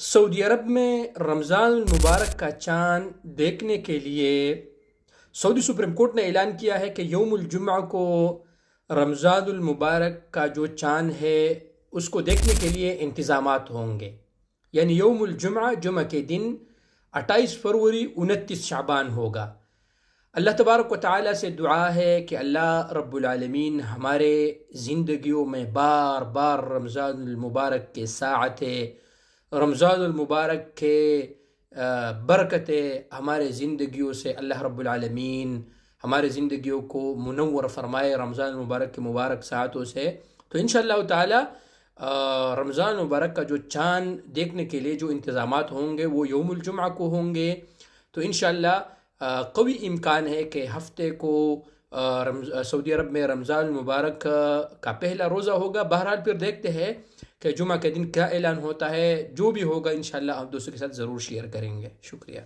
سعودی عرب میں رمضان المبارک کا چاند دیکھنے کے لیے سعودی سپریم کورٹ نے اعلان کیا ہے کہ یوم الجمعہ کو رمضان المبارک کا جو چاند ہے اس کو دیکھنے کے لیے انتظامات ہوں گے. یعنی یوم الجمعہ جمعہ کے دن 28 فروری 29 شعبان ہوگا. اللہ تبارک و تعالیٰ سے دعا ہے کہ اللہ رب العالمین ہمارے زندگیوں میں بار بار رمضان المبارک کے ساعتیں، رمضان المبارک کے برکتیں ہمارے زندگیوں سے اللہ رب العالمین ہمارے زندگیوں کو منور فرمائے رمضان المبارک کے مبارک ساعتوں سے. تو انشاءاللہ تعالی رمضان المبارک کا جو چاند دیکھنے کے لیے جو انتظامات ہوں گے وہ یوم الجمعہ کو ہوں گے. تو انشاءاللہ قوی امکان ہے کہ ہفتے کو سعودی عرب میں رمضان المبارک کا پہلا روزہ ہوگا. بہرحال پھر دیکھتے ہیں کہ جمعہ کے دن کیا اعلان ہوتا ہے. جو بھی ہوگا انشاءاللہ آپ دوستوں کے ساتھ ضرور شیئر کریں گے. شکریہ.